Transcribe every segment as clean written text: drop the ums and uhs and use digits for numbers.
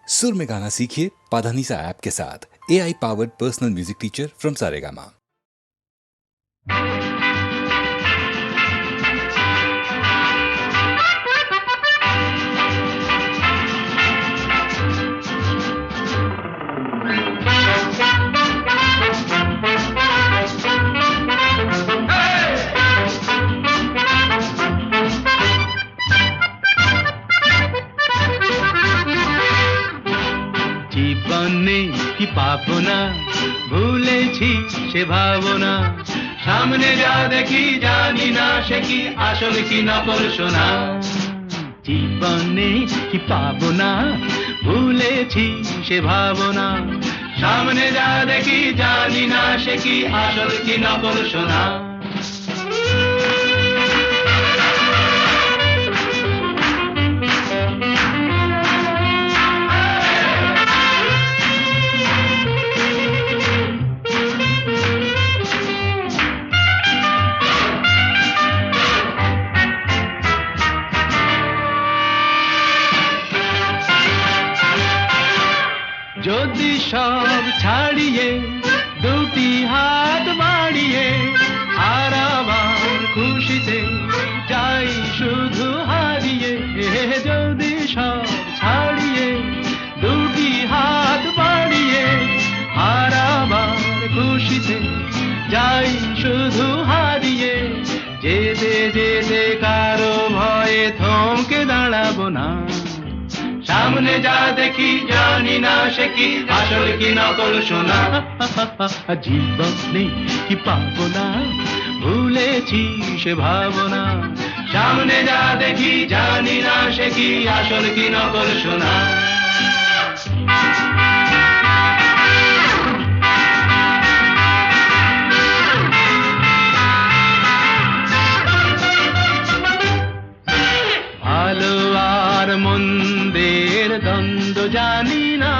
सुर में गाना सीखिए पाधानीसा ऐप के साथ। AI powered personal music teacher from Saregama. জীবনে কি পাবো না, ভুলেছি সে ভাবনা। সামনে যা দেখি জানি না সে কি আসল কি নকল সোনা। জীবনে কি পাবো না, ভুলেছি সে ভাবনা। সামনে যা দেখি জানি না সে কি আসল কি নকল সোনা। যদি সব ছাড়িয়ে দুটি হাত বাড়িয়ে আর আবার খুশিতে যাই শুধু হারিয়ে। যদি সব ছাড়িয়ে দুটি হাত বাড়িয়ে আর আবার খুশিতে যাই শুধু হারিয়ে। যেতে যেতে কারো ভয়ে থমকে দাঁড়াবো না। সামনে যা দেখি জানি না সে কি আসল কি নকল সোনা। জীবনে কি পাবো না, ভুলেছি সে ভাবনা। সামনে যা দেখি জানি না সে কি আসল কি নকল সোনা। ভালো আর মন্দের দ্বন্দ্ব জানি না,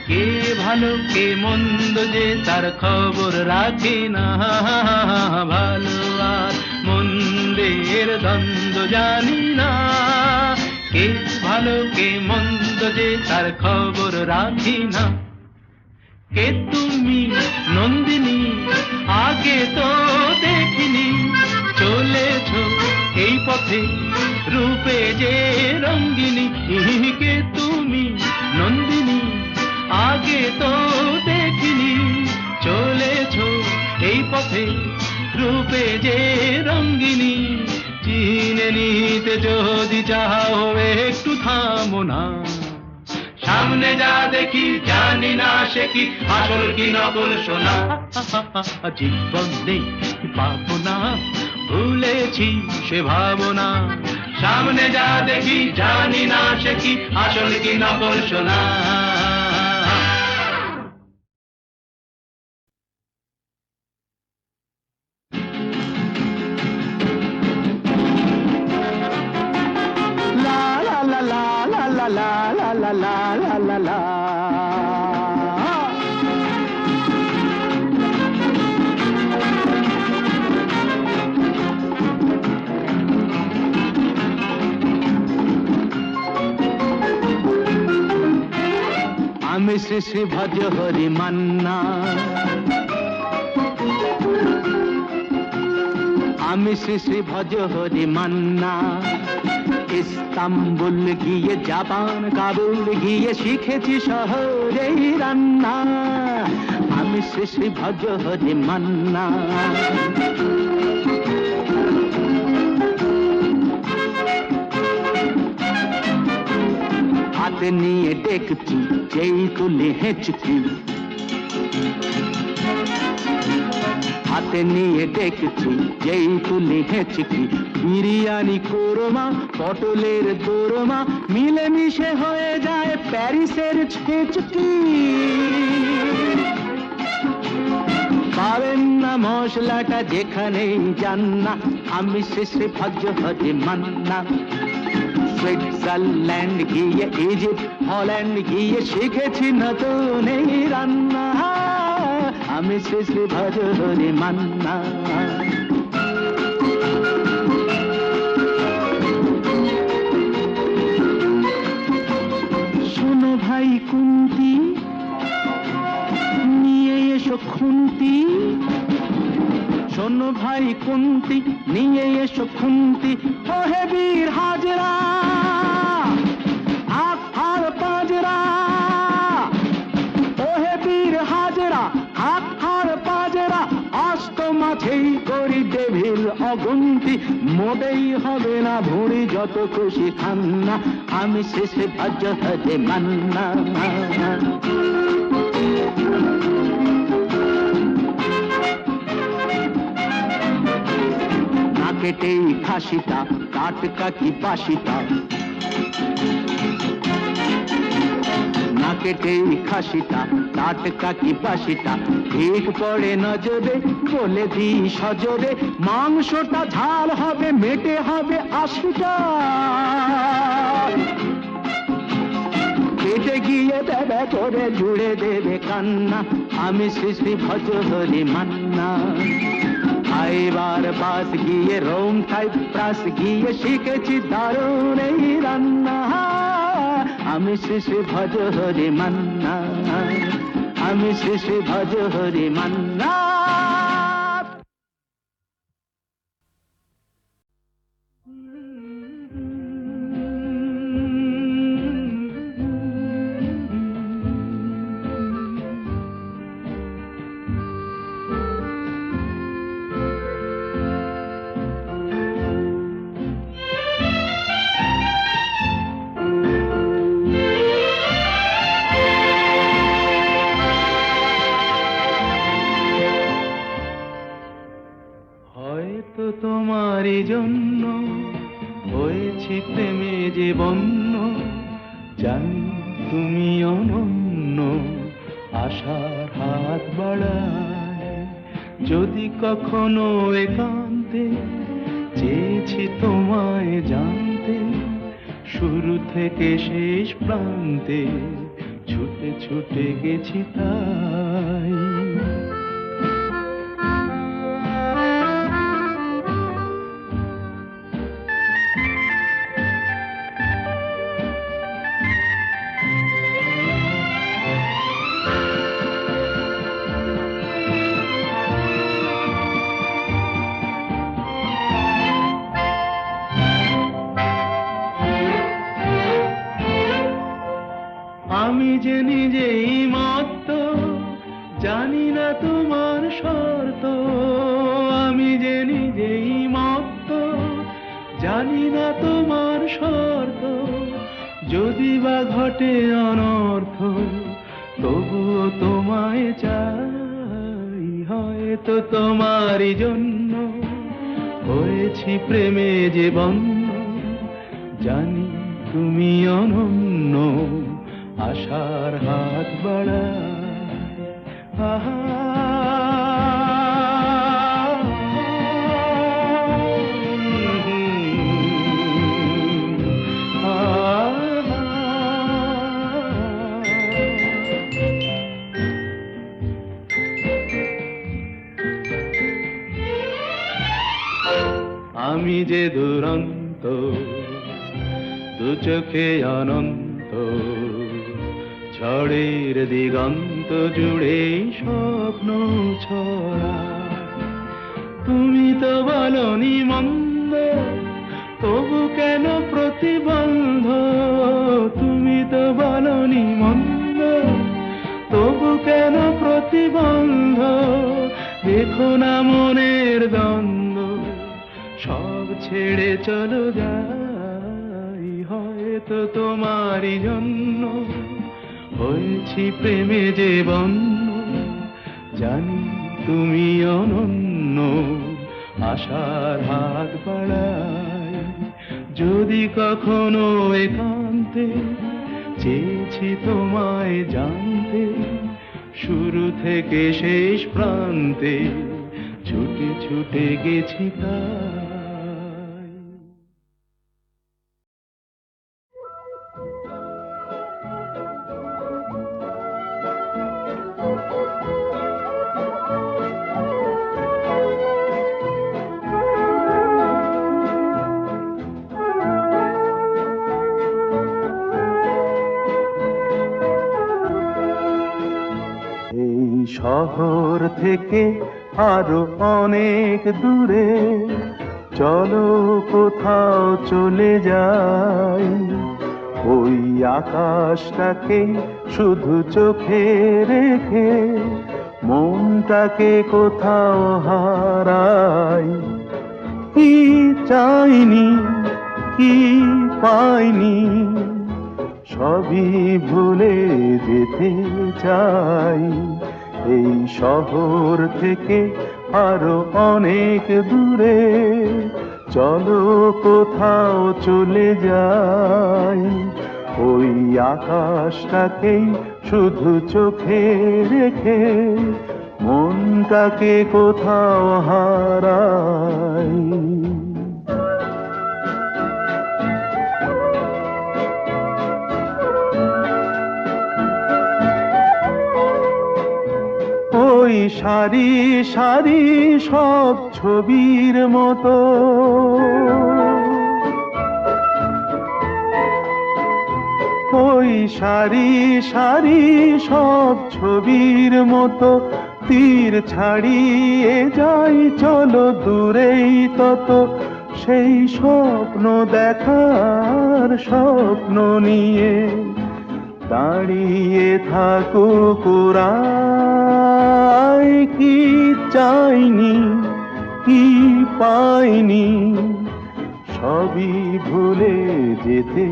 কে ভালো কে মন্দ যে তার খবর রাখি না। ভালো আর মন্দের দ্বন্দ্ব জানি না, কে ভালো কে মন্দ যে তার খবর রাখি না। কে তুমি নন্দিনী আগে তো দেখিনি, চলেছ এই পথে রূপে যে রঙ্গিনী। কে তুমি নন্দিনী আগে তো দেখিনি, চলেছ এই পথে রূপে যে রঙ্গিনী। চিনে নিতে যদি চাও একটু থামো না। সামনে যা দেখি জানি না সে কি আসল কি নকল সোনা। জীবনে কি পাবো না, ভুলেছি সে ভাবনা। সামনে যা দেখি জানি না সে কি আসল কি নকল সোনা। আমি শ্রী শ্রী ভজ হরি মান্না, আমি শ্রী শ্রী ভজ হরি মান্না। ইস্তাম্বুল গিয়ে জাপান কাবুল গিয়ে শিখেছি শহরেই রান্না। আমি শ্রী শ্রী ভজ হরি মান্না। হাতে নিয়ে দেখছি যেই তুলে হেঁচকি, হাতে নিয়ে দেখছি যেই তুলে হেঁচকি। বিরিয়ানি কোরমা পটলের দোরমা মিলেমিশে হয়ে যায় প্যারিসের ছেচকি। পাবেন না মশলাটা যেখানেই যান না। আমি শ্রী শ্রী ভজ হরি মান্না। সুইজারল্যান্ড গিয়ে ইজিপ্ট হল্যান্ড গিয়ে শিখেছি নতুন এই রান্না। আমি শ্রী শ্রী ভজ হরি মান্না। শুনো ভাই কুন্তি নিয়ে এসো খুন্তি, শোনো ভাই কুন্তি নিয়ে এসো খুন্তি, ও হে বীর হাজরা হাত হার পাজরা, ও হে বীর হাজরা হাত হার পাজরা, অস্ত মাঝেই করি ডেভিল অগুন্তি, মোটেই হবে না ভুঁড়ি যত খুশি খান্না, আমি শেষে ভাজ্য হতে মান্না। না কেটেই খাসিটা টাটকা কি বাসিটা, না কেটেই খাসিটা টাটকা কি বাসিটা, ঠিক পড়ে নজরে বলে দি সজরে, মাংসটা ঝাল হবে মেটে হবে 80টা, কেটে গিয়ে দেবে করে জুড়ে দেবে কান্না, আমি শ্রী ভজহরি মান্না। খাইবার বাস গিয়ে রোম খাই প্রাস গিয়ে শিখেছি দারুণ এই রান্না, আমি শ্রী ভজহরি মান্না, আমি শ্রী ভজহরি মান্না। হয়তো তোমারই জন্য হয়েছি প্রেমে যে বন্য, জানি তুমি অনন্য, আশার হাত বাড়ায়, যদি কখনো একান্তে চেয়েছি তোমায় জানতে, শুরু থেকে শেষ প্রান্তে ছুটে ছুটে গেছি তাই। আমি যে নিজেই মত্ত, জানি না তোমার শর্ত, আমি যে নিজেই মত্ত, জানি না তোমার শর্ত, যদি বা ঘটে অনর্থ তবুও তোমায় চাই। হয়তো তোমারই জন্য হয়েছি প্রেমে যে বন্য, জানি তুমি অনন্য, আশার হাত বাড়ায়। আহা আমি যে দুরন্ত, দু চোখে অনন্ত, ঝড়ের দিগন্ত জুড়ে স্বপ্ন ছড়া, তুমি তো বলনি মন্দ, তবু কেন প্রতিবন্ধ, তুমি তো বলনি মন্দ, তবু কেন প্রতিবন্ধ, দেখো না মনের দ্বন্দ্ব, সব ছেড়ে চলো যাই। হয়তো তোমারই জন্য হয়েছি প্রেমে যে বন্য, জানি তুমি অনন্য, আশার হাত বাড়ায়, যদি কখনো একান্তে চেয়েছি তোমায় জানতে, শুরু থেকে শেষ প্রান্তে ছুটে ছুটে গেছি তাই। শহর থেকে আরো অনেক দূরে চলো কোথাও চলে যাই, ওই আকাশটাকে শুধু চোখে রেখে মনটাকে কোথাও হারাই। কি চাইনি, কি পাইনি, সবই ভুলে যেতে চাই। এই শহর থেকে আরো অনেক দূরে চলো কোথাও চলে যাই, ওই আকাশটাকেই শুধু চোখে রেখে মনটাকে কোথাও হারাই। ওই সারি সারি সব ছবির মতো ওই সারি সারি সব ছবির মতো তীর ছাড়িয়ে যাই চলো দূরেই তত, সেই স্বপ্ন দেখার স্বপ্ন নিয়ে দাঁড়িয়ে থাকুক ওরাই। কি চাইনি, কি পাইনি, সবই ভুলে যেতে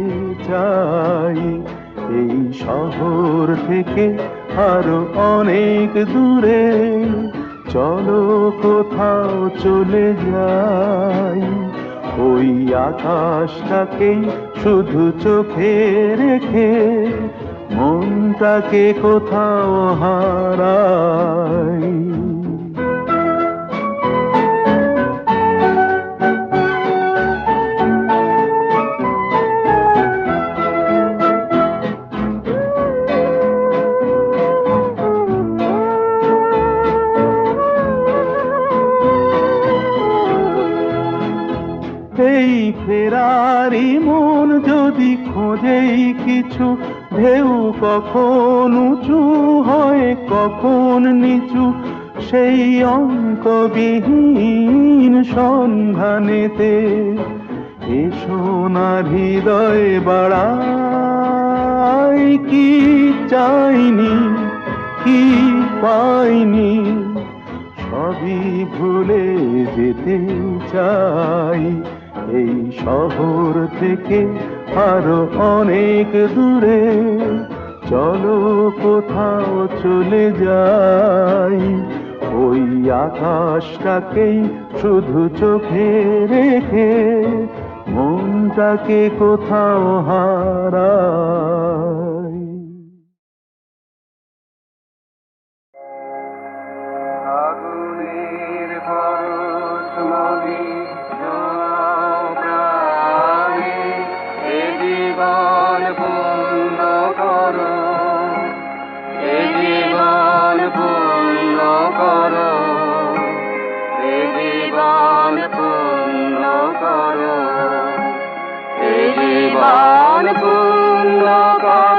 চাই। এই শহর থেকে আরো অনেক দূরে চলো কোথাও চলে যাই, ওই আকাশটাকেই শুধু চোখে রেখে মনটাকে কোথাও হারাই। এই ফেরারি মন যদি খোঁজেই কিছু, ঢেউ কখন উঁচু হয় কখন নিচু, সেই অঙ্কবিহীন সন্ধানেতে এসো না হৃদয় বাড়াই। কি চাইনি, কি পাইনি, সবই ভুলে যেতে চাই। এই শহর থেকে আরো অনেক দূরে চলো কোথাও চলে যাই, ওই আকাশটাকেই শুধু চোখে রেখে মনটাকে কোথাও হারাই। আগুনের পরশ মনে জড়াও প্রাণে, এ জীবন পূর্ণ করো, এ জীবন পূর্ণ করো, এ জীবন পূর্ণ করো, এ জীবন পূর্ণ করো।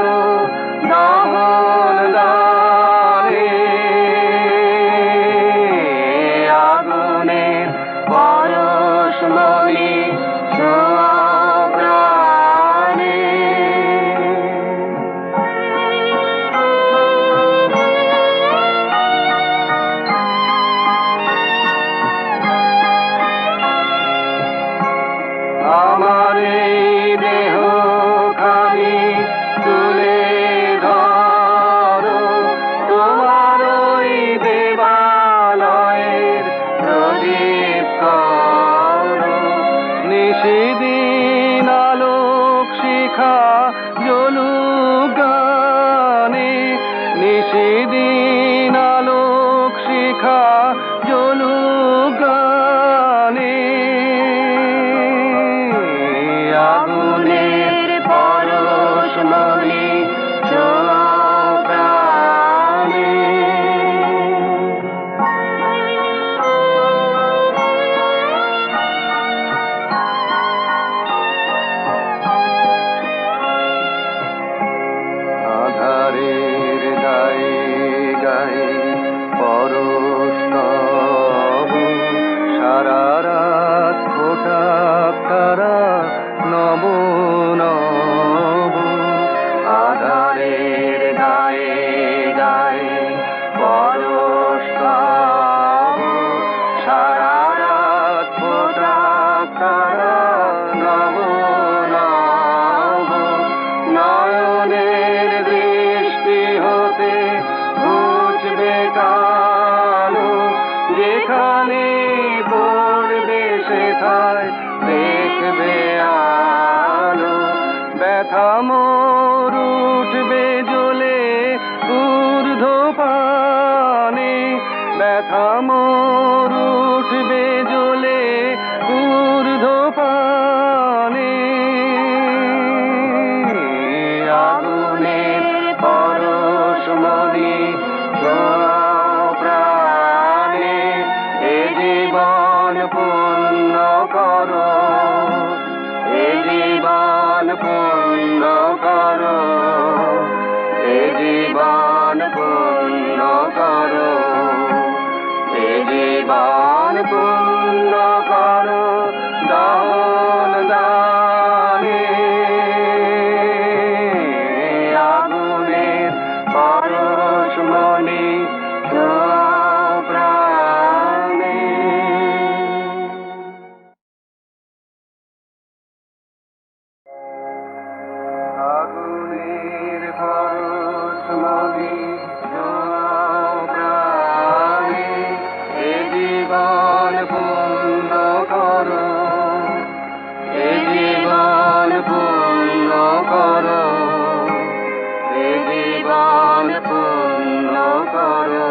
জীবন পূর্ণ করো,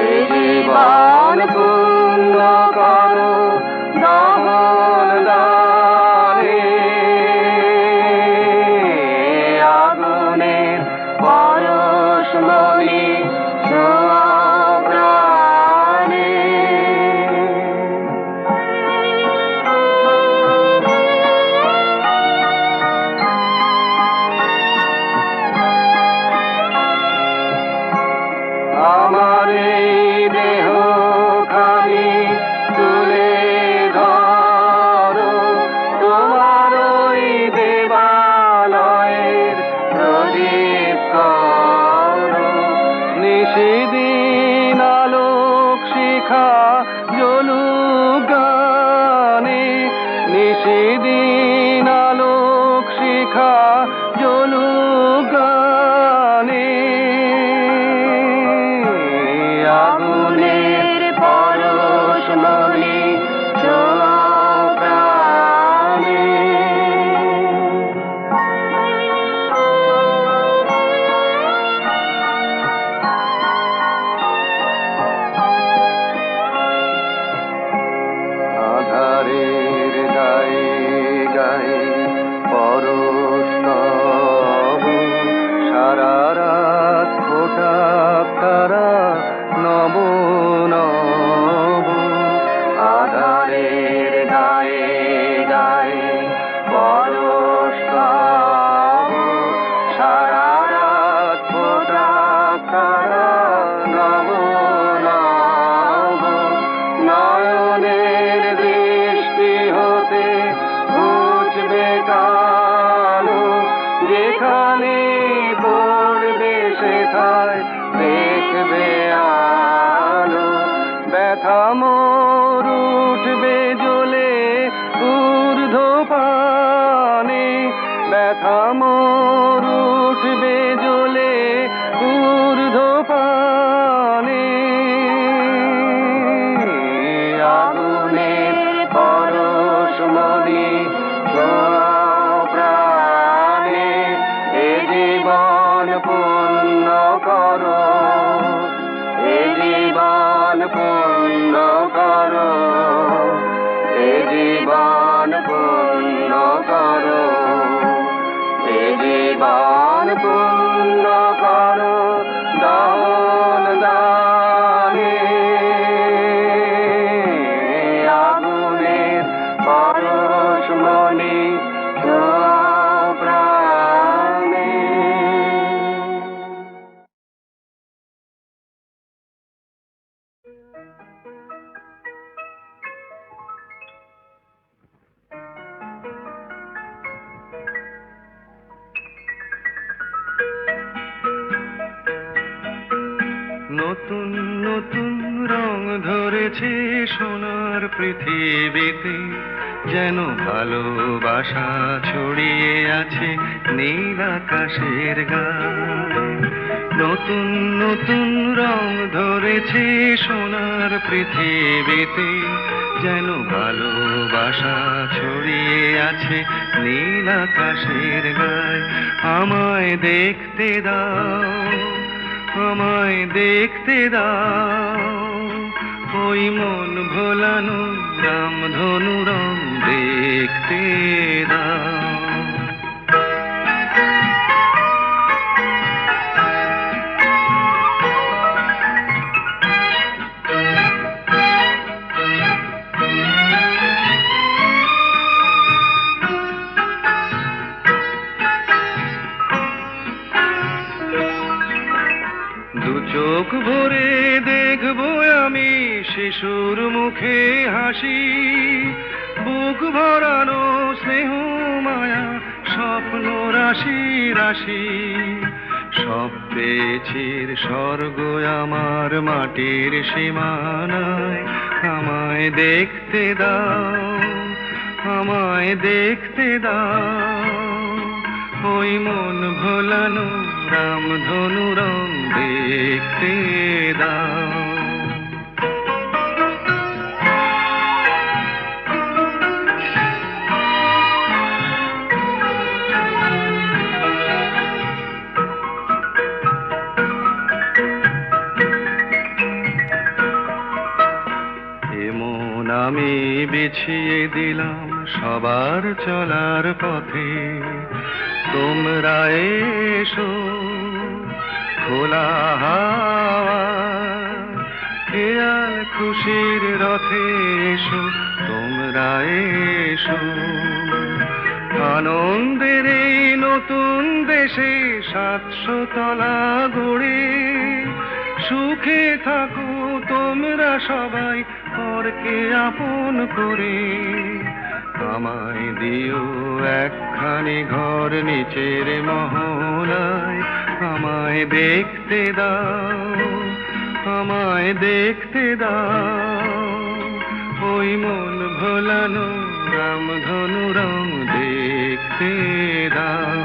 এই জীবন পূর্ণ করো দহন দানে, আগুনের পরশমণি ছোঁয়াও প্রাণে। আমার এই দেহ খানি তুলে ধরো, তোমার ওই দেবালয়ের প্রদীপ করো, নিশিদিন আলোক শিখা জ্বলুক গানে, নিশিদিন আলোক শিখা জ্বলুক গানে, আগুনের পরশমণি ছোঁয়াও প্রাণে। আধারের গায়ে গায়ে পরশ তব, সারা রাত ফোটাক তারা নব নব। আধারের গায়ে গায়ে পরশ তব, সারা রাত ফোটাক তারা নব নব। নয়নের দৃষ্টি হতে ঘুচবে কালো, যেখানে পড়বে সেথায় দেখবে আলো। ব্যথা মোর উঠবে জ্বলে ঊর্ধ্ব পানে, ব্যথা মোর উঠবে জ্বলে ঊর্ধ্ব পানে, আগুনের পরশমণি ছোঁয়াও প্রাণে, এ জীবন পূর্ণ করো, এ জীবন পূর্ণ করো, এ জীবন পূর্ণ করো, এ জীবন পূর্ণ করো দহন দানে, আগুনের পরশমণি ছোঁয়াও প্রাণে। নতুন নতুন রং ধরেছে সোনার পৃথিবীতে, যেন ভালোবাসা ছড়িয়ে আছে নীল আকাশের গায়ে। নতুন নতুন রং ধরেছে সোনার পৃথিবীতে, যেন ভালোবাসা ছড়িয়ে আছে নীল আকাশের গায়ে। আমায় দেখতে দাও, আমায় দেখতে দাও, ওই মন ভোলানো রামধনু রং দেখতে দাও। চোখ ভরে দেখবো আমি শিশুর মুখে হাসি, বুক ভরানো স্নেহ মায়া স্বপ্ন রাশি রাশি। সব পেয়েছির স্বর্গ আমার মাটির সীমানায়। আমায় দেখতে দাও, আমায় দেখতে দাও, ওই মন ভোলানো রামধনু রং দেখতে দাও। বিছিয়ে দিলাম সবার চলার পথে, তোমরা এসো খোলা হাওয়া খেয়াল খুশির রথে, এসো তোমরা এসো আনন্দের এই নতুন দেশে 700 তলা গড়ে সুখে থাকো তোমরা সবাই পরকে আপন করে। আমায় দিও একখানি ঘর নিচের মহলায়, আমায় দেখতে দাও, আমায় দেখতে দাও ওই মন ভোলানো রামধনু রং দেখতে দাও।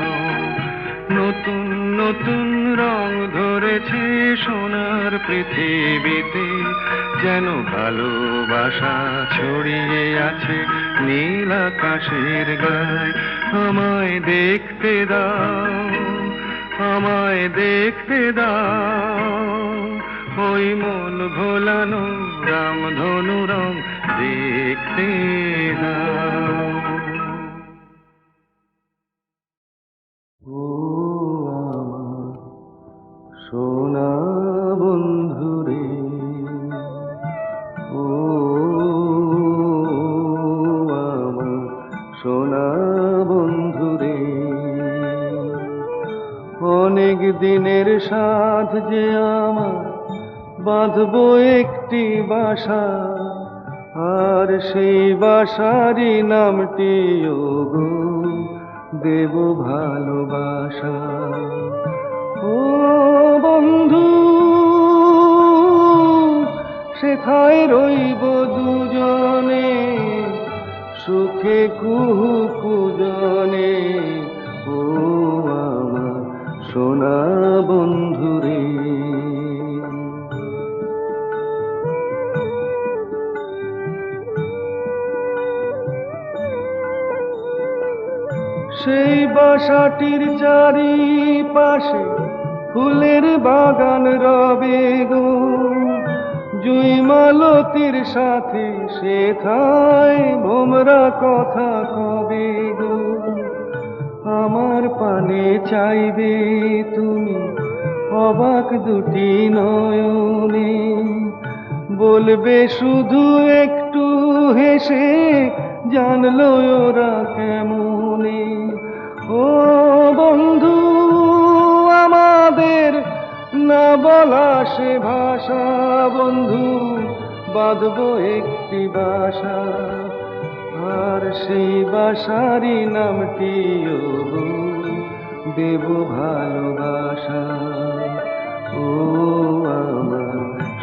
নতুন নতুন রং ধরেছে সোনার পৃথিবীতে, যেন ভালোবাসা ছড়িয়ে আছে নীল আকাশের গায়ে। আমায় দেখতে দাও, আমায় দেখতে দাও ওই মন ভোলানো রামধনু রং দেখতে দাও। ও আমার সোনা বন্ধুরে, ও আমার সোনা বন্ধুরে, অনেক দিনের সাথ যে আমার বাঁধবো একটি বাসা, আর সেই বাসারই নামটি ওগো দেব ভালোবাসা। ও বন্ধু সেথায় রইব দুজনে সুখে কুহু কুজনে। ও আমার সোনা বন্ধুরে, সেই বাসাটির চারিপাশে ফুলের বাগান রবে গো, জুই মালতির সাথে সেথায় ভোমরা কথা কবে গো। আমার পানে চাইবে তুমি অবাক দুটি নয়নে, বলবে শুধু একটু হেসে জানলো ওরা কেমনে। ও বন্ধু আমাদের না বলা সে ভাষা, বন্ধু বাঁধবো একটি বাসা, আর সেই বাসারই নামটি ওগো দেব ভালোবাসা। ও আমার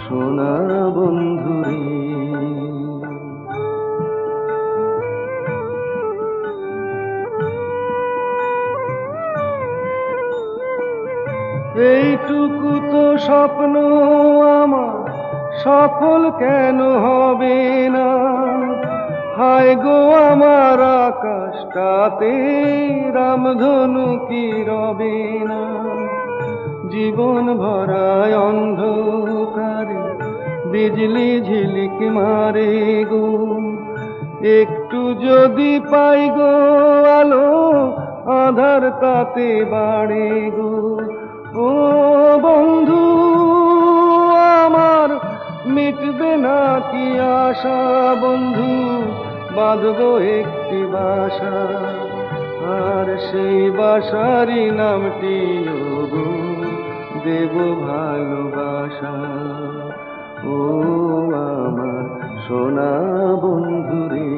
সোনা বন্ধুরে, এইটুকু তো স্বপ্ন আমার সফল কেন হবে না? হায় গো আমার আকাশটাতে রামধনু কি রবে না? জীবন ভরায় অন্ধকারে বিজলি ঝিলিক মারে গো, একটু যদি পাই গো আলো আধার তাতে বাড়ে গো। ও বন্ধু আমার মিটবে না কি আশা, বন্ধু বাঁধবো একটি বাসা, আর সেই বাসারই নামটি ওগো দেব ভালোবাসা। ও আমার সোনা বন্ধুরে।